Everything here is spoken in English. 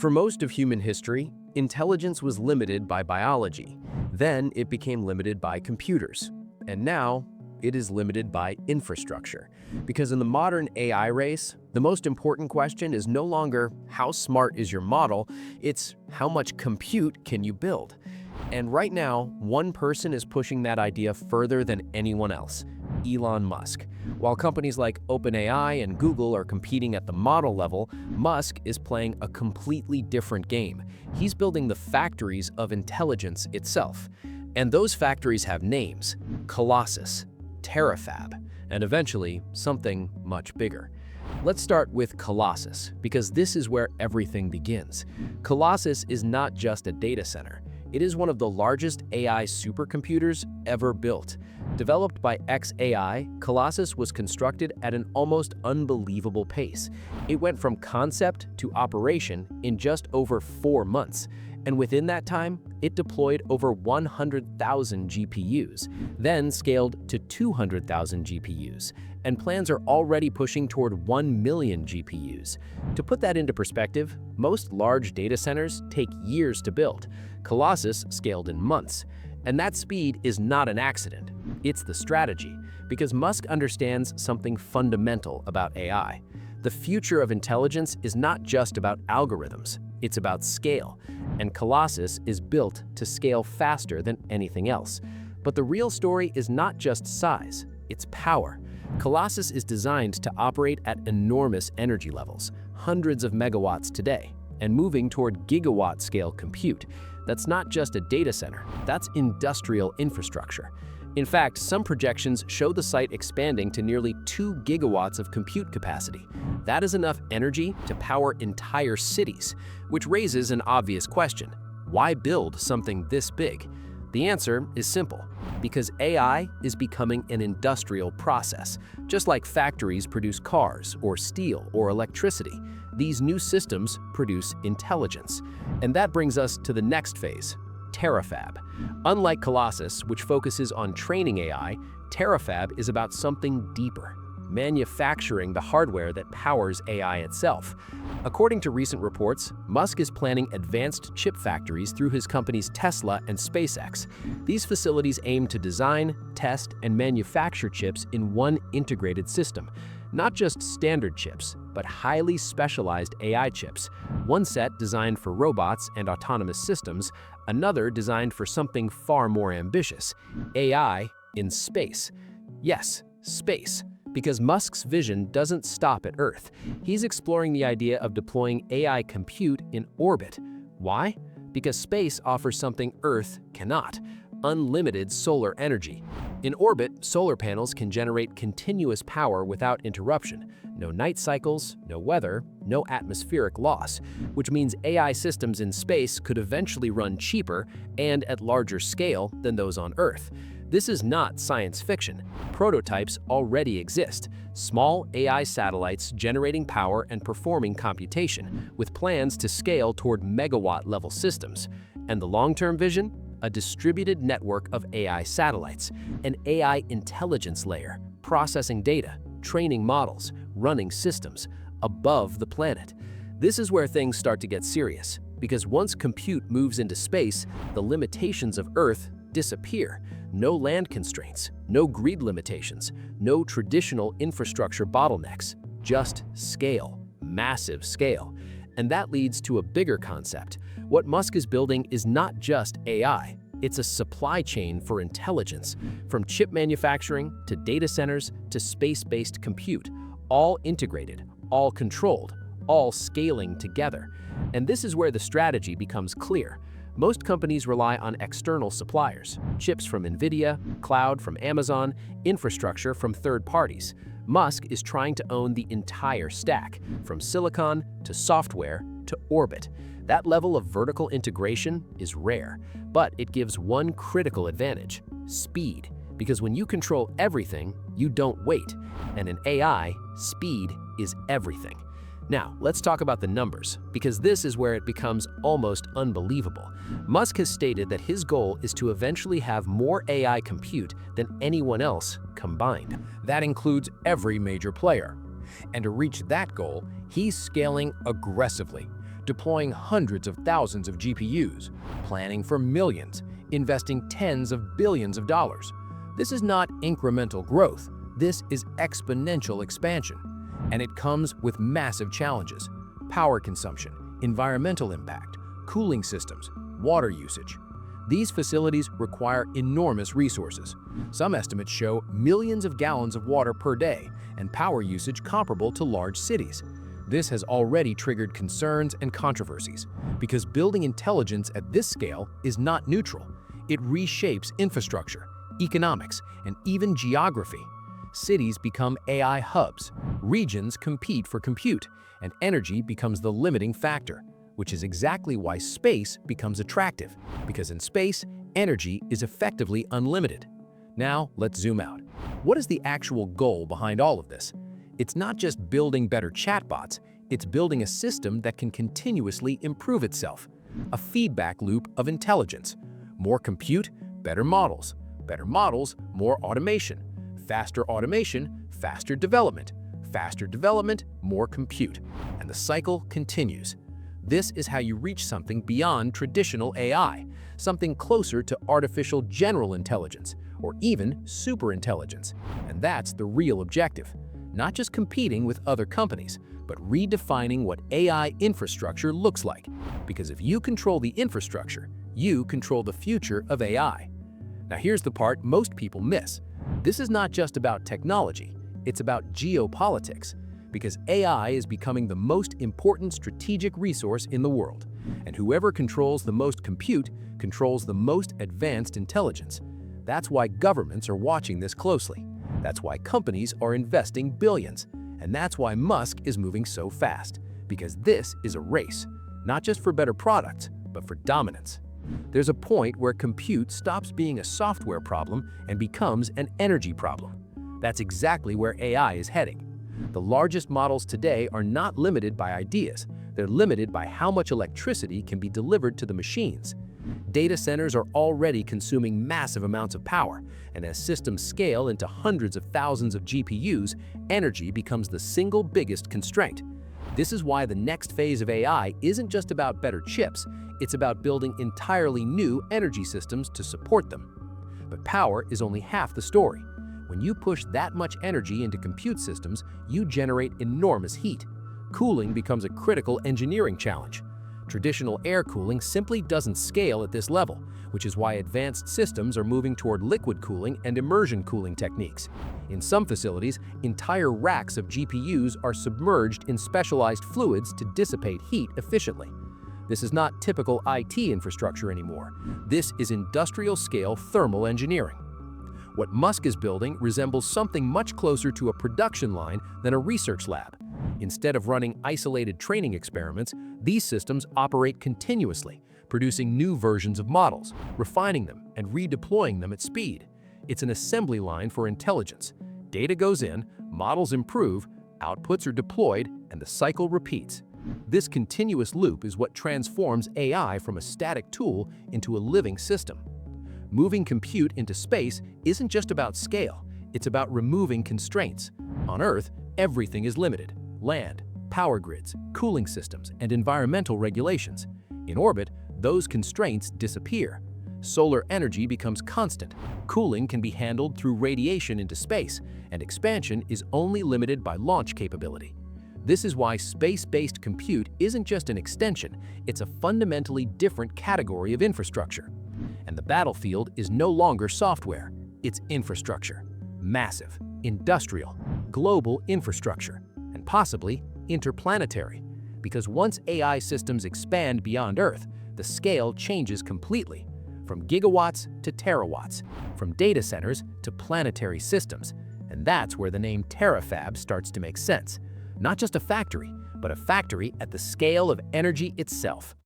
For most of human history, intelligence was limited by biology. Then it became limited by computers. And now, it is limited by infrastructure. Because in the modern AI race, the most important question is no longer how smart is your model, it's how much compute can you build. And right now, one person is pushing that idea further than anyone else: Elon Musk. While companies like OpenAI and Google are competing at the model level, Musk is playing a completely different game. He's building the factories of intelligence itself. And those factories have names: Colossus, Terafab, and eventually something much bigger. Let's start with Colossus, because this is where everything begins. Colossus is not just a data center. It is one of the largest AI supercomputers ever built. Developed by xAI, Colossus was constructed at an almost unbelievable pace. It went from concept to operation in just over 4 months. And within that time, it deployed over 100,000 GPUs, then scaled to 200,000 GPUs, and plans are already pushing toward 1 million GPUs. To put that into perspective, most large data centers take years to build. Colossus scaled in months. And that speed is not an accident. It's the strategy, because Musk understands something fundamental about AI. The future of intelligence is not just about algorithms, it's about scale. And Colossus is built to scale faster than anything else. But the real story is not just size, it's power. Colossus is designed to operate at enormous energy levels, hundreds of megawatts today, and moving toward gigawatt-scale compute. That's not just a data center, that's industrial infrastructure. In fact, some projections show the site expanding to nearly 2 gigawatts of compute capacity. That is enough energy to power entire cities, which raises an obvious question: why build something this big? The answer is simple: because AI is becoming an industrial process. Just like factories produce cars or steel or electricity, these new systems produce intelligence. And that brings us to the next phase: Terafab. Unlike Colossus, which focuses on training AI, Terafab is about something deeper: manufacturing the hardware that powers AI itself. According to recent reports, Musk is planning advanced chip factories through his companies Tesla and SpaceX. These facilities aim to design, test, and manufacture chips in one integrated system. Not just standard chips, but highly specialized AI chips. One set designed for robots and autonomous systems, another designed for something far more ambitious: AI in space. Yes, space. Because Musk's vision doesn't stop at Earth. He's exploring the idea of deploying AI compute in orbit. Why? Because space offers something Earth cannot: unlimited solar energy. In orbit, solar panels can generate continuous power without interruption. No night cycles, no weather, no atmospheric loss, which means AI systems in space could eventually run cheaper and at larger scale than those on Earth. This is not science fiction. Prototypes already exist: small AI satellites generating power and performing computation, with plans to scale toward megawatt-level systems. And the long-term vision? A distributed network of AI satellites, an AI intelligence layer, processing data, training models, running systems above the planet. This is where things start to get serious, because once compute moves into space, the limitations of Earth disappear. No land constraints, no grid limitations, no traditional infrastructure bottlenecks, just scale, massive scale. And that leads to a bigger concept. What Musk is building is not just AI, it's a supply chain for intelligence, from chip manufacturing to data centers to space-based compute, all integrated, all controlled, all scaling together. And this is where the strategy becomes clear. Most companies rely on external suppliers: chips from NVIDIA, cloud from Amazon, infrastructure from third parties. Musk is trying to own the entire stack, from silicon to software to orbit. That level of vertical integration is rare, but it gives one critical advantage: speed. Because when you control everything, you don't wait. And in AI, speed is everything. Now, let's talk about the numbers, because this is where it becomes almost unbelievable. Musk has stated that his goal is to eventually have more AI compute than anyone else combined. That includes every major player. And to reach that goal, he's scaling aggressively. deploying hundreds of thousands of GPUs, planning for millions, investing tens of billions of dollars. This is not incremental growth, this is exponential expansion. And it comes with massive challenges: power consumption, environmental impact, cooling systems, water usage. These facilities require enormous resources. Some estimates show millions of gallons of water per day and power usage comparable to large cities. This has already triggered concerns and controversies, because building intelligence at this scale is not neutral. It reshapes infrastructure, economics, and even geography. Cities become AI hubs, regions compete for compute, and energy becomes the limiting factor, which is exactly why space becomes attractive, because in space, energy is effectively unlimited. Now, let's zoom out. What is the actual goal behind all of this? It's not just building better chatbots, it's building a system that can continuously improve itself, a feedback loop of intelligence. More compute, better models, more automation, faster automation, faster development, more compute, and the cycle continues. This is how you reach something beyond traditional AI, something closer to artificial general intelligence, or even superintelligence. And that's the real objective. Not just competing with other companies, but redefining what AI infrastructure looks like. Because if you control the infrastructure, you control the future of AI. Now here's the part most people miss. This is not just about technology, it's about geopolitics. Because AI is becoming the most important strategic resource in the world. And whoever controls the most compute controls the most advanced intelligence. That's why governments are watching this closely. That's why companies are investing billions. And that's why Musk is moving so fast. Because this is a race, not just for better products, but for dominance. There's a point where compute stops being a software problem and becomes an energy problem. That's exactly where AI is heading. The largest models today are not limited by ideas. They're limited by how much electricity can be delivered to the machines. Data centers are already consuming massive amounts of power, and as systems scale into hundreds of thousands of GPUs, energy becomes the single biggest constraint. This is why the next phase of AI isn't just about better chips, it's about building entirely new energy systems to support them. But power is only half the story. When you push that much energy into compute systems, you generate enormous heat. Cooling becomes a critical engineering challenge. Traditional air cooling simply doesn't scale at this level, which is why advanced systems are moving toward liquid cooling and immersion cooling techniques. In some facilities, entire racks of GPUs are submerged in specialized fluids to dissipate heat efficiently. This is not typical IT infrastructure anymore. This is industrial-scale thermal engineering. What Musk is building resembles something much closer to a production line than a research lab. Instead of running isolated training experiments, these systems operate continuously, producing new versions of models, refining them, and redeploying them at speed. It's an assembly line for intelligence. Data goes in, models improve, outputs are deployed, and the cycle repeats. This continuous loop is what transforms AI from a static tool into a living system. Moving compute into space isn't just about scale, it's about removing constraints. On Earth, everything is limited: land, power grids, cooling systems, and environmental regulations. In orbit, those constraints disappear. Solar energy becomes constant, cooling can be handled through radiation into space, and expansion is only limited by launch capability. This is why space-based compute isn't just an extension, it's a fundamentally different category of infrastructure. And the battlefield is no longer software, it's infrastructure. Massive, industrial, global infrastructure, and possibly interplanetary. Because once AI systems expand beyond Earth, the scale changes completely. From gigawatts to terawatts, from data centers to planetary systems. And that's where the name Terafab starts to make sense. Not just a factory, but a factory at the scale of energy itself.